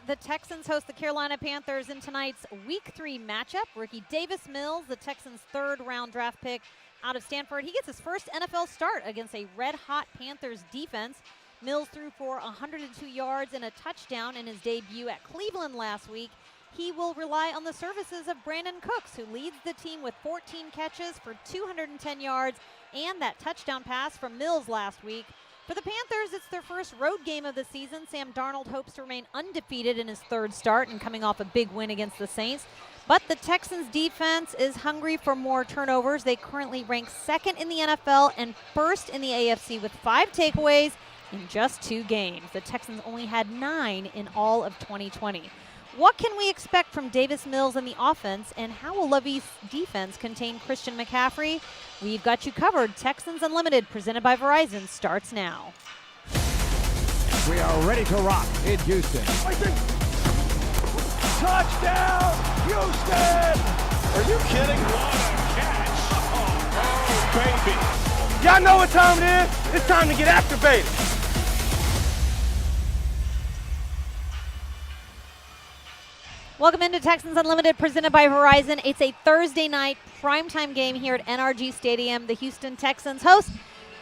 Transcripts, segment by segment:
the Texans host the Carolina Panthers in tonight's Week 3 matchup. Rookie Davis Mills, the Texans' third-round draft pick out of Stanford. He gets his first NFL start against a red-hot Panthers defense. Mills threw for 102 yards and a touchdown in his debut at Cleveland last week. He will rely on the services of Brandon Cooks, who leads the team with 14 catches for 210 yards and that touchdown pass from Mills last week. For the Panthers, it's their first road game of the season. Sam Darnold hopes to remain undefeated in his third start and coming off a big win against the Saints. But the Texans' defense is hungry for more turnovers. They currently rank second in the NFL and first in the AFC with 5 takeaways in just 2 games. The Texans only had 9 in all of 2020. What can we expect from Davis Mills in the offense, and how will Lovey's defense contain Christian McCaffrey? We've got you covered. Texans Unlimited, presented by Verizon, starts now. We are ready to rock in Houston. Touchdown, Houston! Are you kidding? What a catch. Oh, baby. Y'all know what time it is? It's time to get activated. Welcome into Texans Unlimited, presented by Verizon. It's a Thursday night primetime game here at NRG Stadium. The Houston Texans host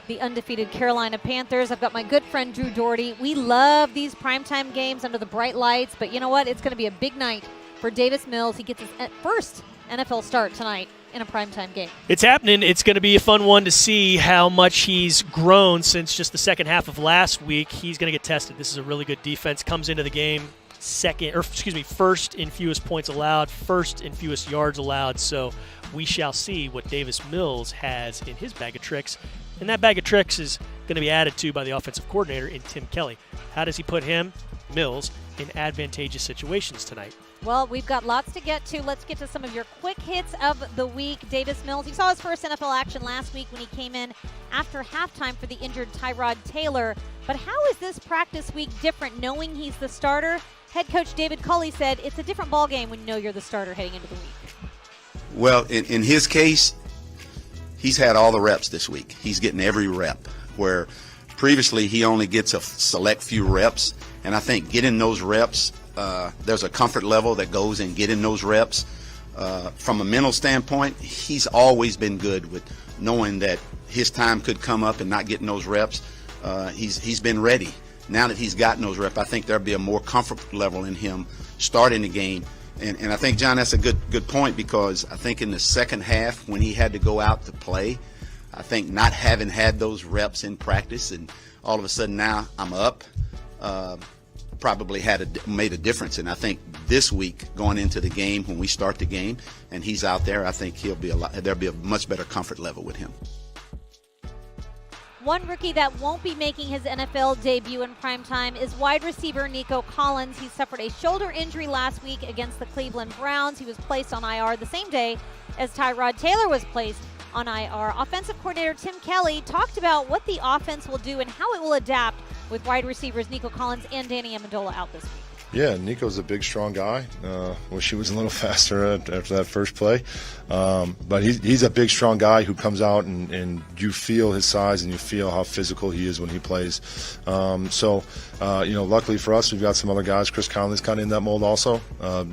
the undefeated Carolina Panthers. I've got my good friend Drew Doherty. We love these primetime games under the bright lights, but you know what? It's going to be a big night for Davis Mills. He gets his first NFL start tonight in a primetime game. It's happening. It's going to be a fun one to see how much he's grown since just the second half of last week. He's going to get tested. This is a really good defense. Comes into the game first in fewest points allowed, first in fewest yards allowed. So we shall see what Davis Mills has in his bag of tricks. And that bag of tricks is going to be added to by the offensive coordinator in Tim Kelly. How does he put him, Mills, in advantageous situations tonight? Well, we've got lots to get to. Let's get to some of your quick hits of the week. Davis Mills, you saw his first NFL action last week when he came in after halftime for the injured Tyrod Taylor. But how is this practice week different knowing he's the starter? Head coach David Culley said it's a different ballgame when you know you're the starter heading into the week. Well, in his case, he's had all the reps this week. He's getting every rep, where previously he only gets a select few reps. And I think getting those reps, there's a comfort level that goes in getting those reps. From a mental standpoint, he's always been good with knowing that his time could come up and not getting those reps. He's been ready. Now that he's gotten those reps, I think there'll be a more comfort level in him starting the game. And I think, John, that's a good point, because I think in the second half when he had to go out to play, I think not having had those reps in practice and all of a sudden now I'm up, probably made a difference. And I think this week going into the game, when we start the game and he's out there, I think there'll be a much better comfort level with him. One rookie that won't be making his NFL debut in primetime is wide receiver Nico Collins. He suffered a shoulder injury last week against the Cleveland Browns. He was placed on IR the same day as Tyrod Taylor was placed on IR. Offensive coordinator Tim Kelly talked about what the offense will do and how it will adapt with wide receivers Nico Collins and Danny Amendola out this week. Yeah, Nico's a big, strong guy. Wish he was a little faster after that first play. But he's a big, strong guy who comes out and you feel his size and you feel how physical he is when he plays. Luckily for us, we've got some other guys. Chris Conley's kind of in that mold also.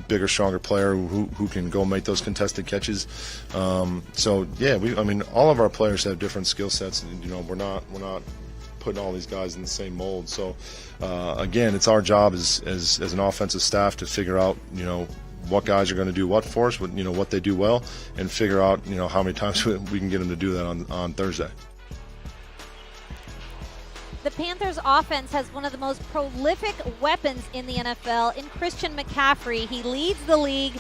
Bigger, stronger player who can go make those contested catches. All of our players have different skill sets. And, we're not putting all these guys in the same mold. So, again, it's our job as an offensive staff to figure out, what guys are going to do what for us, what they do well, and figure out, how many times we can get them to do that on Thursday. The Panthers offense has one of the most prolific weapons in the NFL in Christian McCaffrey. He leads the league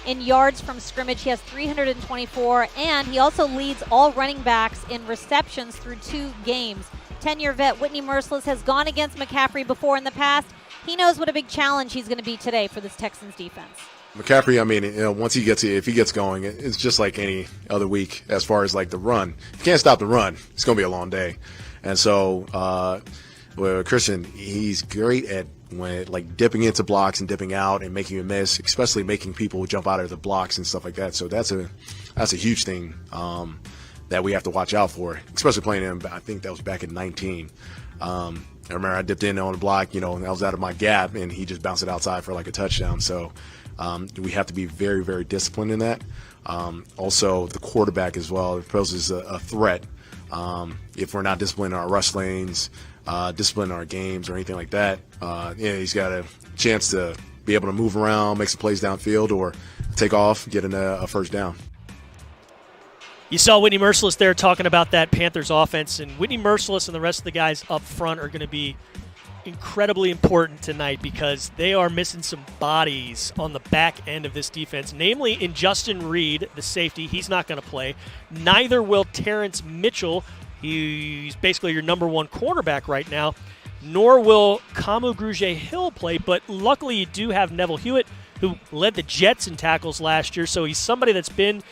in yards from scrimmage. He has 324, and he also leads all running backs in receptions through 2 games. 10-year vet Whitney Merciless has gone against McCaffrey before in the past. He knows what a big challenge he's going to be today for this Texans defense. McCaffrey, once if he ggets going, it's just like any other week as far as like the run. If you can't stop the run, it's going to be a long day. And so, Christian, he's great at dipping into blocks and dipping out and making a miss, especially making people jump out of the blocks and stuff like that. So that's a huge thing. that we have to watch out for, especially playing him. I think that was back in 19. I remember I dipped in on the block, and I was out of my gap, and he just bounced it outside for like a touchdown. So we have to be very, very disciplined in that. Also, the quarterback as well poses a threat. If we're not disciplined in our rush lanes, disciplined in our games or anything like that, he's got a chance to be able to move around, make some plays downfield, or take off, get in a first down. You saw Whitney Merciless there talking about that Panthers offense, and Whitney Merciless and the rest of the guys up front are going to be incredibly important tonight because they are missing some bodies on the back end of this defense, namely in Justin Reed, the safety. He's not going to play. Neither will Terrence Mitchell. He's basically your number one cornerback right now. Nor will Kamu Grugier-Hill play, but luckily you do have Neville Hewitt, who led the Jets in tackles last year, so he's somebody that's been,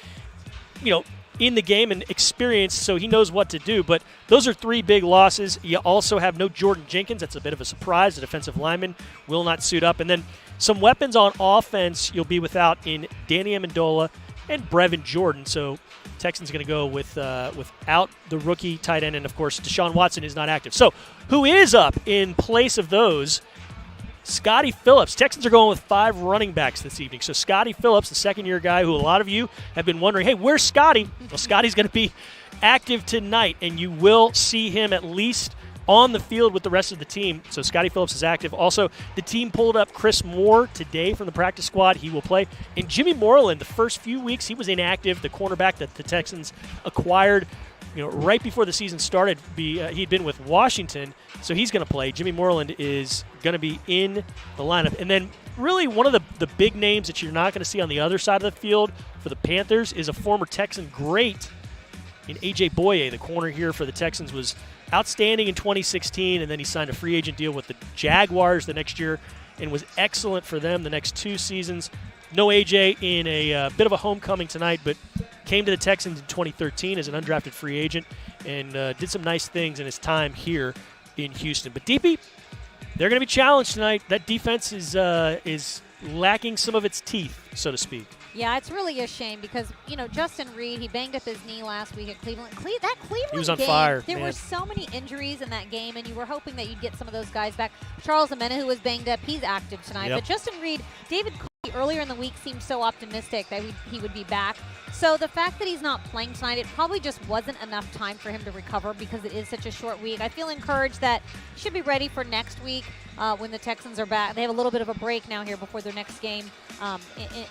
in the game and experienced, so he knows what to do. But those are three big losses. You also have no Jordan Jenkins. That's a bit of a surprise. The defensive lineman will not suit up. And then some weapons on offense you'll be without in Danny Amendola and Brevin Jordan. So Texans going to go without the rookie tight end. And, of course, Deshaun Watson is not active. So who is up in place of those? Scotty Phillips. Texans are going with 5 running backs this evening. So Scotty Phillips, the second-year guy who a lot of you have been wondering, hey, where's Scotty? Well, Scotty's going to be active tonight, and you will see him at least on the field with the rest of the team. So Scotty Phillips is active. Also, the team pulled up Chris Moore today from the practice squad. He will play. And Jimmy Moreland, the first few weeks, he was inactive, the cornerback that the Texans acquired right before the season started. He'd been with Washington, so he's going to play. Jimmy Moreland is going to be in the lineup. And then really one of the big names that you're not going to see on the other side of the field for the Panthers is a former Texan great in A.J. Boye. The corner here for the Texans was outstanding in 2016, and then he signed a free agent deal with the Jaguars the next year and was excellent for them the next 2 seasons. No A.J. in a bit of a homecoming tonight, but came to the Texans in 2013 as an undrafted free agent and did some nice things in his time here in Houston. But DP, they're going to be challenged tonight. That defense is lacking some of its teeth, so to speak. Yeah, it's really a shame because, Justin Reed, he banged up his knee last week at Cleveland. That Cleveland he was on game, fire. There were so many injuries in that game, and you were hoping that you'd get some of those guys back. Charles Amena, who was banged up, he's active tonight. Yep. But Justin Reed, David earlier in the week seemed so optimistic that he would be back. So the fact that he's not playing tonight, it probably just wasn't enough time for him to recover because it is such a short week. I feel encouraged that he should be ready for next week when the Texans are back. They have a little bit of a break now here before their next game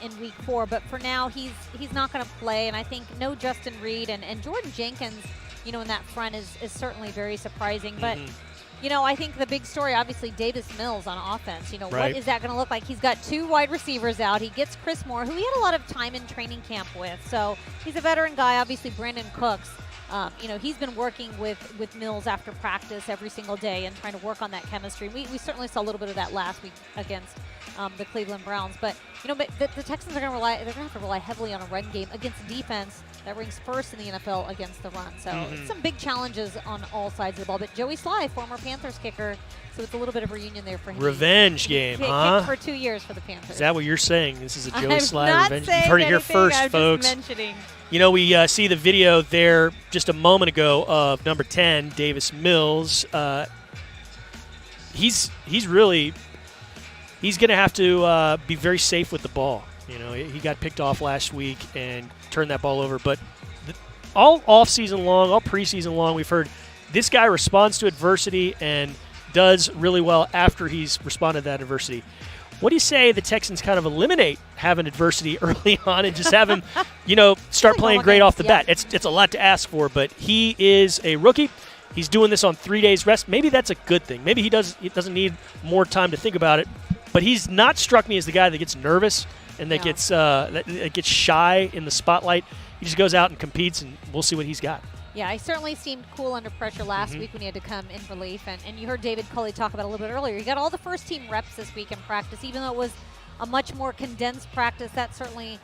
in week 4. But for now, he's not going to play. And I think no Justin Reed and Jordan Jenkins, in that front is certainly very surprising. But I think the big story, obviously, Davis Mills on offense. Right. What is that going to look like? He's got 2 wide receivers out. He gets Chris Moore, who he had a lot of time in training camp with. So he's a veteran guy. Obviously, Brandon Cooks, he's been working with Mills after practice every single day and trying to work on that chemistry. We certainly saw a little bit of that last week against the Cleveland Browns. But, but the Texans are going to have to rely heavily on a run game against a defense that ranks first in the NFL against the run. So it's some big challenges on all sides of the ball. But Joey Sly, former Panthers kicker, so it's a little bit of reunion there for him. Revenge game, huh? Kicked for 2 years for the Panthers. Is that what you're saying? This is a Joey I'm Sly not revenge. saying You've heard it here anything, first, I'm folks. just mentioning. We see the video there just a moment ago of number 10, Davis Mills. He's going to have to be very safe with the ball. He got picked off last week and turned that ball over. But all offseason long, all preseason long, we've heard this guy responds to adversity and does really well after he's responded to that adversity. What do you say the Texans kind of eliminate having adversity early on and just have him, start playing great off the bat? It's a lot to ask for, but he is a rookie. He's doing this on 3 days rest. Maybe that's a good thing. Maybe he doesn't need more time to think about it. But he's not struck me as the guy that gets nervous and that gets shy in the spotlight. He just goes out and competes, and we'll see what he's got. Yeah, he certainly seemed cool under pressure last week when he had to come in relief. And you heard David Culley talk about it a little bit earlier. He got all the first-team reps this week in practice, even though it was a much more condensed practice. That certainly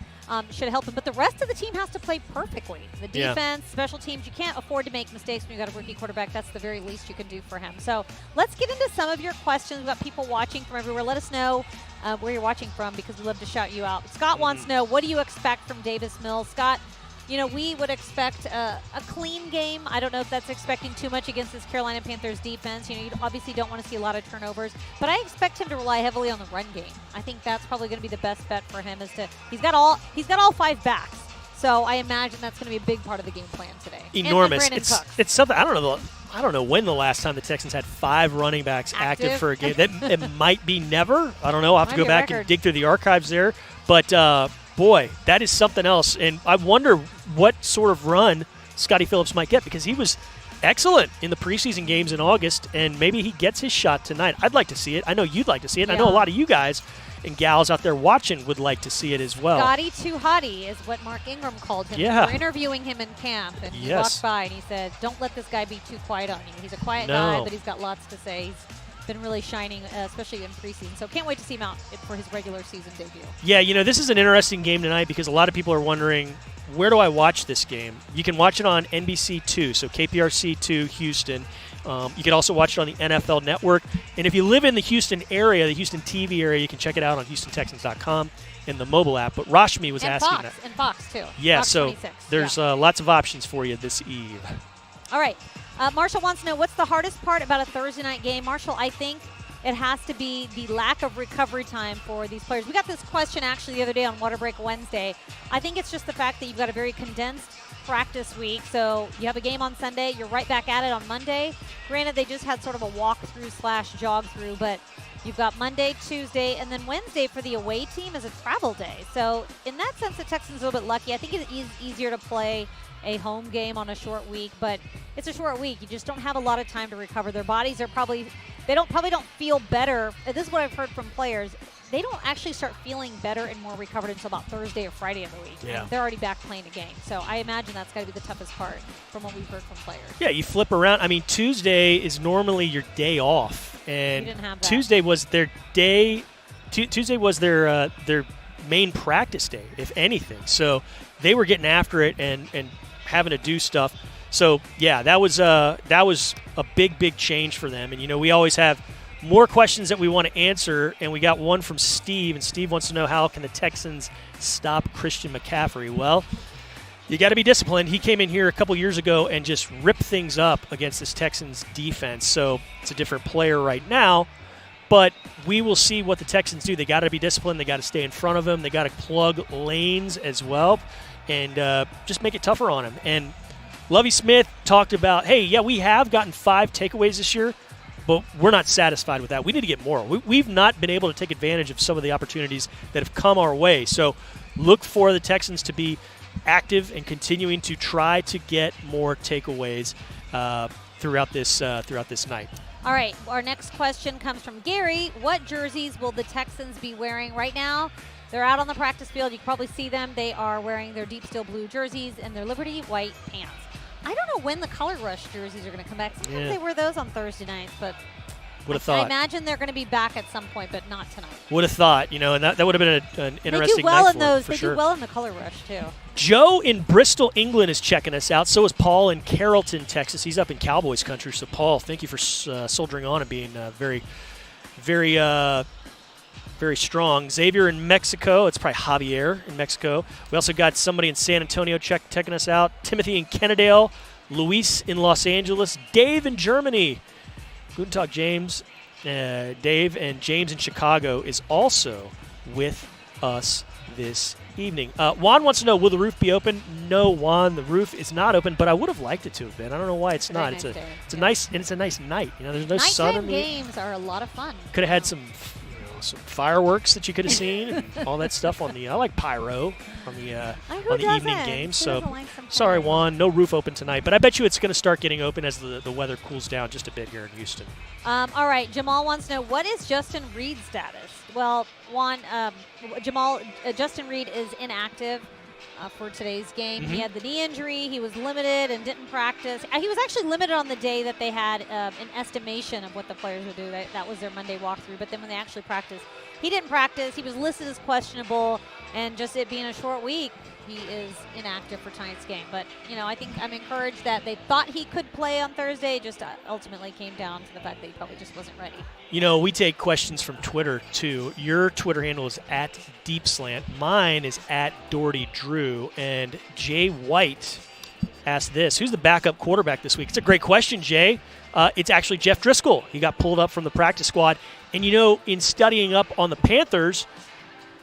should help him. But the rest of the team has to play perfectly. The defense, special teams, you can't afford to make mistakes when you've got a rookie quarterback. That's the very least you can do for him. So let's get into some of your questions. We've got people watching from everywhere. Let us know where you're watching from because we'd love to shout you out. Scott wants to know, what do you expect from Davis Mills? Scott, we would expect a clean game. I don't know if that's expecting too much against this Carolina Panthers defense. You obviously don't want to see a lot of turnovers, but I expect him to rely heavily on the run game. I think that's probably going to be the best bet for him. He's got all 5 backs, so I imagine that's going to be a big part of the game plan today. Enormous. And It's something I don't know when the last time the Texans had 5 running backs active for a game. It might be never. I don't know. I'll have to go back and dig through the archives there, but. Boy, that is something else. And I wonder what sort of run Scottie Phillips might get, because he was excellent in the preseason games in August, and maybe he gets his shot tonight. I'd like to see it. I know you'd like to see it. Yeah. I know a lot of you guys and gals out there watching would like to see it as well. Scotty Too Hottie is what Mark Ingram called him. Yeah. We were interviewing him in camp, and he walked by and he said, don't let this guy be too quiet on you. He's a quiet guy, but he's got lots to say. He's been really shining, especially in preseason. So can't wait to see him out for his regular season debut. Yeah, this is an interesting game tonight because a lot of people are wondering, where do I watch this game? You can watch it on NBC2, so KPRC2 Houston. You can also watch it on the NFL Network. And if you live in the Houston area, the Houston TV area, you can check it out on HoustonTexans.com in the mobile app. But Rashmi was asking Fox, that. And Fox, too. Yeah, Fox so 26. there's lots of options for you this eve. All right. Marshall wants to know, what's the hardest part about a Thursday night game? Marshall, I think it has to be the lack of recovery time for these players. We got this question actually the other day on Water Break Wednesday. I think it's just the fact that you've got a very condensed practice week. So you have a game on Sunday, you're right back at it on Monday. Granted, they just had sort of a walk-through/jog through, but you've got Monday, Tuesday, and then Wednesday for the away team is a travel day. So in that sense, the Texans are a little bit lucky. I think it is easier to play a home game on a short week, but it's a short week. You just don't have a lot of time to recover. Their bodies are probably don't feel better. This is what I've heard from players. They don't actually start feeling better and more recovered until about Thursday or Friday of the week. Yeah. And they're already back playing a game. So I imagine that's got to be the toughest part from what we've heard from players. Yeah, you flip around. I mean, Tuesday is normally your day off, and you didn't have that. Tuesday was their day. Tuesday was their main practice day, if anything. So they were getting after it and having to do stuff. So yeah, that was a big change for them. And we always have more questions that we want to answer, and we got one from Steve, and Steve wants to know, how can the Texans stop Christian McCaffrey? Well, you got to be disciplined. He came in here a couple years ago and just ripped things up against this Texans defense. So it's a different player right now, but we will see what the Texans do. They got to be disciplined. They got to stay in front of him. They got to plug lanes as well, and just make it tougher on him. And Lovie Smith talked about, hey, yeah, we have gotten 5 takeaways this year, but we're not satisfied with that. We need to get more. We've not been able to take advantage of some of the opportunities that have come our way. So look for the Texans to be active and continuing to try to get more takeaways throughout this night. All right, our next question comes from Gary. What jerseys will the Texans be wearing right now? They're out on the practice field. You can probably see them. They are wearing their deep steel blue jerseys and their Liberty white pants. I don't know when the Color Rush jerseys are going to come back. Sometimes they wear those on Thursday nights, but I imagine they're going to be back at some point, but not tonight. Would have thought, and that would have been an interesting night for They do well in those. For they sure. do well in the Color Rush, too. Joe in Bristol, England is checking us out. So is Paul in Carrollton, Texas. He's up in Cowboys country. So, Paul, thank you for soldiering on and being very, very, very strong. Xavier in Mexico. It's probably Javier in Mexico. We also got somebody in San Antonio checking us out. Timothy in Kennedale. Luis in Los Angeles. Dave in Germany. Guten Tag, James. Dave, and James in Chicago is also with us this evening. Juan wants to know, will the roof be open? No, Juan, the roof is not open, but I would have liked it to have been. I don't know why it's not. It's a nice night. There's no sun in the games are a lot of fun. Could have had some fireworks that you could have seen and all that stuff on the. I like pyro on the evening games. So sorry, Juan, no roof open tonight, but I bet you it's going to start getting open as the weather cools down just a bit here in Houston. All right, Jamal wants to know, what is Justin Reed's status? Well, Juan, Justin Reed is inactive for today's game. Mm-hmm. He had the knee injury. He was limited and didn't practice. He was actually limited on the day that they had an estimation of what the players would do. That was their Monday walkthrough. But then when they actually practiced, he didn't practice. He was listed as questionable, and just it being a short week, he is inactive for tonight's game. But, I think I'm encouraged that they thought he could play on Thursday, just ultimately came down to the fact that he probably just wasn't ready. We take questions from Twitter, too. Your Twitter handle is @DeepSlant. Mine is @DohertyDrew. And Jay White asked this: who's the backup quarterback this week? It's a great question, Jay. It's actually Jeff Driscoll. He got pulled up from the practice squad. And, in studying up on the Panthers,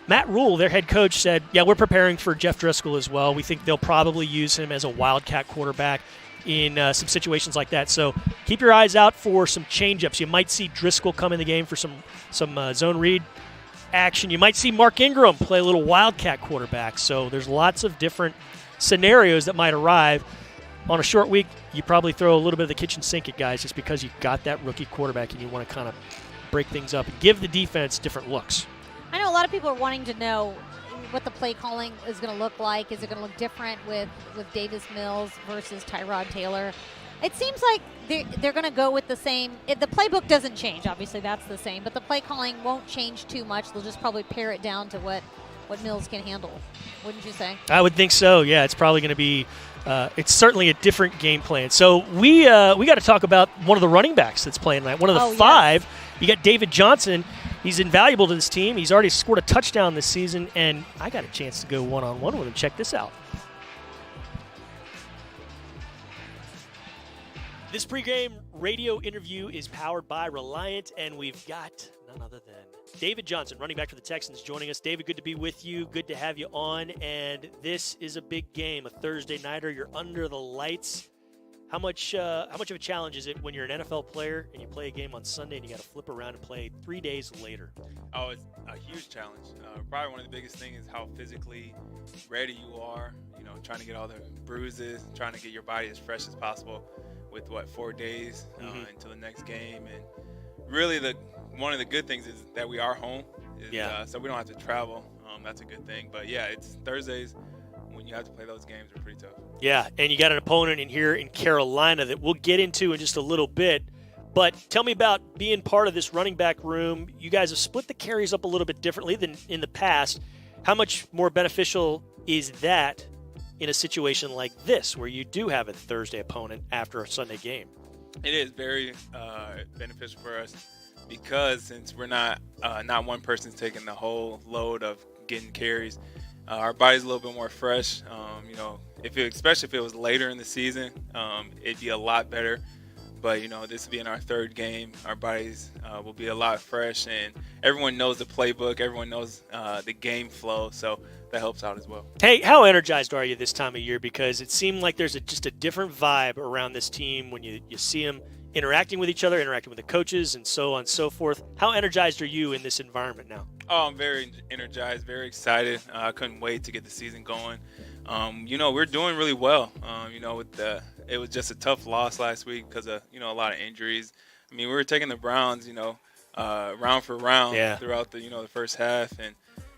Matt Rule, their head coach, said, yeah, we're preparing for Jeff Driscoll as well. We think they'll probably use him as a wildcat quarterback in some situations like that. So keep your eyes out for some change-ups. You might see Driscoll come in the game for some zone read action. You might see Mark Ingram play a little wildcat quarterback. So there's lots of different scenarios that might arrive. On a short week, you probably throw a little bit of the kitchen sink at guys just because you got that rookie quarterback and you want to kind of break things up and give the defense different looks. I know a lot of people are wanting to know what the play calling is going to look like. Is it going to look different with Davis Mills versus Tyrod Taylor? It seems like they're going to go with the same. The playbook doesn't change. Obviously, that's the same. But the play calling won't change too much. They'll just probably pare it down to what Mills can handle. Wouldn't you say? I would think so, yeah. It's probably going to be it's certainly a different game plan. So we got to talk about one of the running backs that's playing tonight. One of the five. Yes. You got David Johnson. He's invaluable to this team. He's already scored a touchdown this season, and I got a chance to go one-on-one with him. Check this out. This pregame radio interview is powered by Reliant, and we've got none other than David Johnson, running back for the Texans, joining us. David, good to be with you. Good to have you on, and this is a big game, a Thursday nighter. You're under the lights. How much of a challenge is it when you're an NFL player and you play a game on Sunday and you got to flip around and play 3 days later? Oh, it's a huge challenge. Probably one of the biggest things is how physically ready you are. Trying to get all the bruises, trying to get your body as fresh as possible with 4 days until the next game. And really, one of the good things is that we are home. So we don't have to travel. That's a good thing. But yeah, it's Thursdays. When you have to play those games, are pretty tough. Yeah, and you got an opponent in here in Carolina that we'll get into in just a little bit. But tell me about being part of this running back room. You guys have split the carries up a little bit differently than in the past. How much more beneficial is that in a situation like this where you do have a Thursday opponent after a Sunday game? It is very beneficial for us because since we're not one person's taking the whole load of getting carries, our body's a little bit more fresh. Especially if it was later in the season, it'd be a lot better. But, this being our third game, our bodies will be a lot fresh. And everyone knows the playbook. Everyone knows the game flow. So that helps out as well. Hey, how energized are you this time of year? Because it seemed like there's just a different vibe around this team when you see them interacting with each other, interacting with the coaches, and so on and so forth. How energized are you in this environment now? Oh, I'm very energized, very excited. I couldn't wait to get the season going. We're doing really well. It was just a tough loss last week because of, a lot of injuries. I mean, we were taking the Browns, round for round throughout the first half. And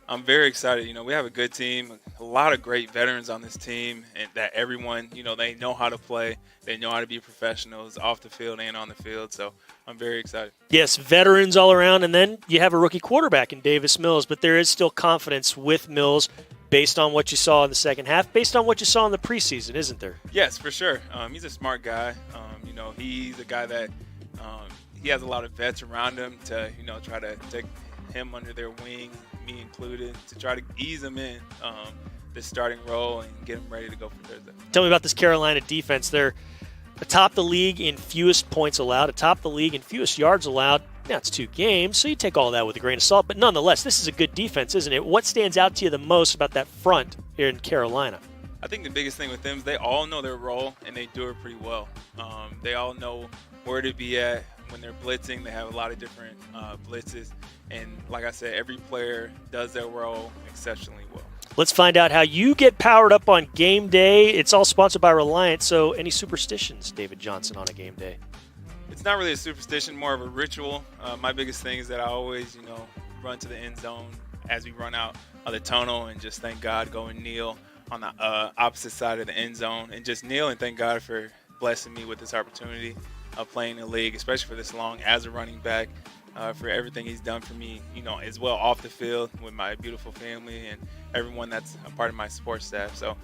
I'm very excited. We have a good team, a lot of great veterans on this team, and that everyone, they know how to play. They know how to be professionals off the field and on the field. So I'm very excited. Yes, veterans all around. And then you have a rookie quarterback in Davis Mills, but there is still confidence with Mills based on what you saw in the second half, based on what you saw in the preseason, isn't there? Yes, for sure. He's a smart guy. He's a guy that he has a lot of vets around him to, try to take him under their wing, me included, to try to ease him in this starting role and get him ready to go for Thursday. Tell me about this Carolina defense. They're atop the league in fewest points allowed, atop the league in fewest yards allowed. Now, it's 2 games, so you take all that with a grain of salt. But nonetheless, this is a good defense, isn't it? What stands out to you the most about that front here in Carolina? I think the biggest thing with them is they all know their role, and they do it pretty well. They all know where to be at when they're blitzing. They have a lot of different blitzes. And like I said, every player does their role exceptionally well. Let's find out how you get powered up on game day. It's all sponsored by Reliant, so any superstitions, David Johnson, on a game day? It's not really a superstition, more of a ritual. My biggest thing is that I always, run to the end zone as we run out of the tunnel and just thank God, go and kneel on the opposite side of the end zone and just kneel and thank God for blessing me with this opportunity of playing in the league, especially for this long as a running back. for everything he's done for me, as well off the field with my beautiful family and everyone that's a part of my support staff. So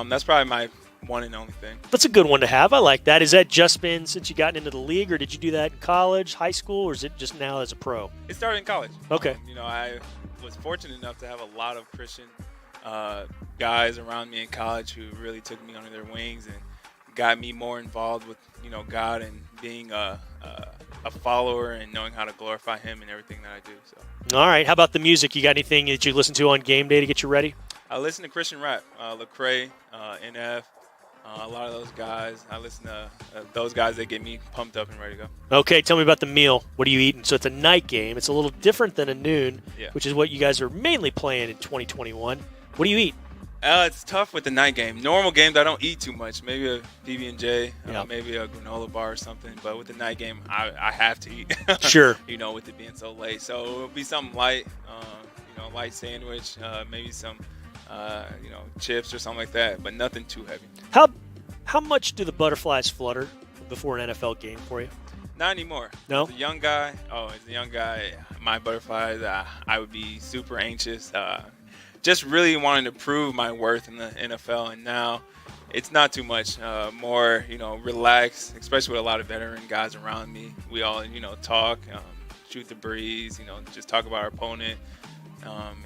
that's probably my one and only thing. That's a good one to have. I like that. Has that just been since you gotten into the league, or did you do that in college, high school, or is it just now as a pro? It started in college. Okay. I was fortunate enough to have a lot of Christian guys around me in college who really took me under their wings and got me more involved with God and being a follower and knowing how to glorify Him in everything that I do. So. All right. How about the music? You got anything that you listen to on game day to get you ready? I listen to Christian rap, Lecrae, NF, a lot of those guys. I listen to those guys that get me pumped up and ready to go. Okay, tell me about the meal. What are you eating? So it's a night game. It's a little different than a noon, which is what you guys are mainly playing in 2021. What do you eat? It's tough with the night game. Normal games, I don't eat too much. Maybe a PB&J, maybe a granola bar or something. But with the night game, I have to eat. Sure. With it being so late. So it'll be something light, light sandwich, maybe some, chips or something like that. But nothing too heavy. How much do the butterflies flutter before an NFL game for you? Not anymore. No? As a young guy, my butterflies, I would be super anxious. Just really wanting to prove my worth in the NFL, and now it's not too much. More, relaxed, especially with a lot of veteran guys around me. We all, talk, shoot the breeze, just talk about our opponent, and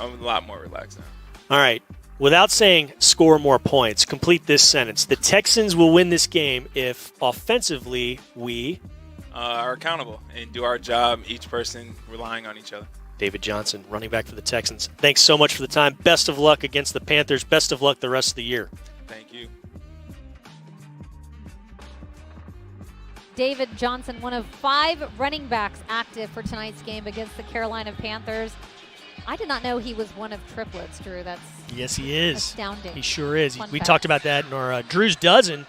I'm a lot more relaxed now. All right. Without saying score more points, complete this sentence. The Texans will win this game if offensively we are accountable and do our job, each person relying on each other. David Johnson, running back for the Texans. Thanks so much for the time. Best of luck against the Panthers. Best of luck the rest of the year. Thank you. David Johnson, one of 5 running backs active for tonight's game against the Carolina Panthers. I did not know he was one of triplets, Drew. Yes, he is. Astounding. He sure is. Fun We fact. talked about that in our Drew's Dozen.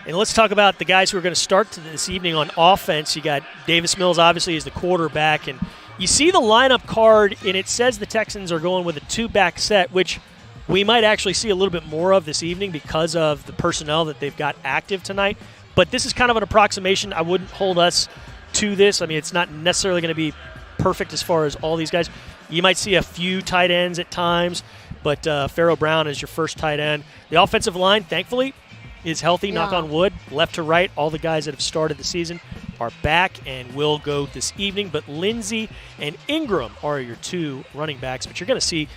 And let's talk about the guys who are going to start this evening on offense. You got Davis Mills, obviously, as the quarterback. And you see the lineup card, and it says the Texans are going with a 2-back set, which we might actually see a little bit more of this evening because of the personnel that they've got active tonight. But this is kind of an approximation. I wouldn't hold us to this. I mean, it's not necessarily going to be perfect as far as all these guys. You might see a few tight ends at times, but Pharaoh Brown is your first tight end. The offensive line, thankfully, is healthy, knock on wood. Left to right, all the guys that have started the season are back and will go this evening. But Lindsey and Ingram are your 2 running backs. But you're going to see,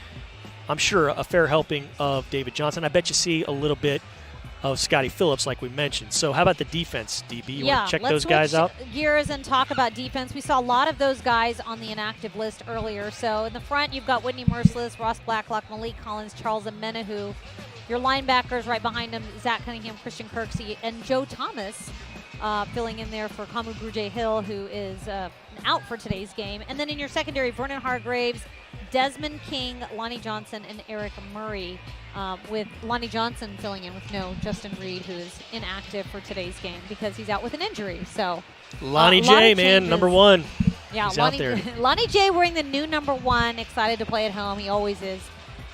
I'm sure, a fair helping of David Johnson. I bet you see a little bit of Scotty Phillips, like we mentioned. So how about the defense, DB? You want to check those guys out? Let's switch gears and talk about defense. We saw a lot of those guys on the inactive list earlier. So in the front, you've got Whitney Merciless, Ross Blacklock, Malik Collins, Charles Amenahu. Your linebackers right behind him, Zach Cunningham, Christian Kirksey, and Joe Thomas filling in there for Kamu Grugier-Hill, who is out for today's game. And then in your secondary, Vernon Hargraves, Desmond King, Lonnie Johnson, and Eric Murray, with Lonnie Johnson filling in with no Justin Reed, who is inactive for today's game because he's out with an injury. So Lonnie J, man, number 1. Yeah, he's out there. Lonnie J wearing the new number 1, excited to play at home. He always is.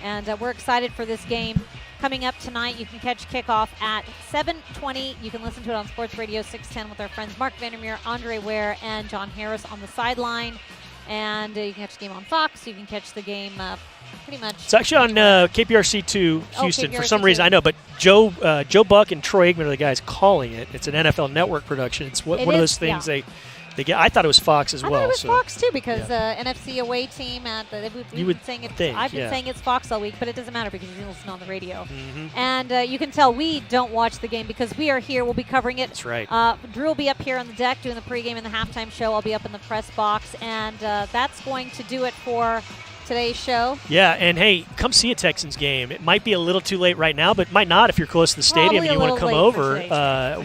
And we're excited for this game. Coming up tonight, you can catch kickoff at 7:20. You can listen to it on Sports Radio 610 with our friends Mark Vandermeer, Andre Ware, and John Harris on the sideline. And you can catch the game on Fox. You can catch the game pretty much. It's actually on KPRC2 Houston for some reason. I know, but Joe Buck and Troy Aikman are the guys calling it. It's an NFL Network production. It's one of those things they get. I thought it was Fox as well. I thought it was Fox too because NFC away team at the. I've been saying it's Fox all week, but it doesn't matter because you can listen on the radio. Mm-hmm. And you can tell we don't watch the game because we are here. We'll be covering it. That's right. Drew will be up here on the deck doing the pregame and the halftime show. I'll be up in the press box, and that's going to do it for today's show. Yeah, and hey, come see a Texans game. It might be a little too late right now, but might not if you're close to the stadium and you want to come over.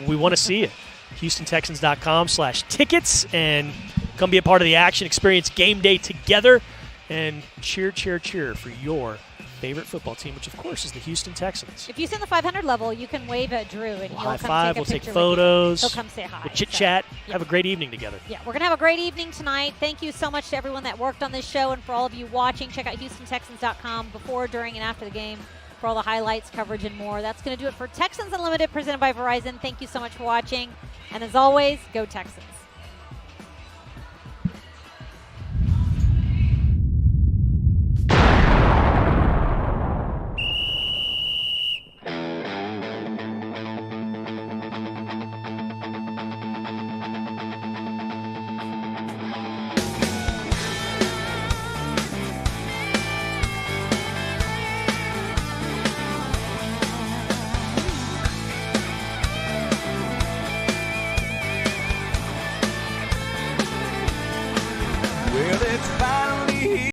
We want to see you. HoustonTexans.com/tickets and come be a part of the action. Experience game day together and cheer for your favorite football team, which of course is the Houston Texans. If you sit in the 500 level, you can wave at Drew and he'll high come five. take a We'll take picture photos. with you. He'll come say hi. We'll chit chat. Yeah. Have a great evening together. Yeah, we're gonna have a great evening tonight. Thank you so much to everyone that worked on this show and for all of you watching. Check out HoustonTexans.com before, during, and after the game for all the highlights, coverage, and more. That's going to do it for Texans Unlimited presented by Verizon. Thank you so much for watching. And as always, go Texans.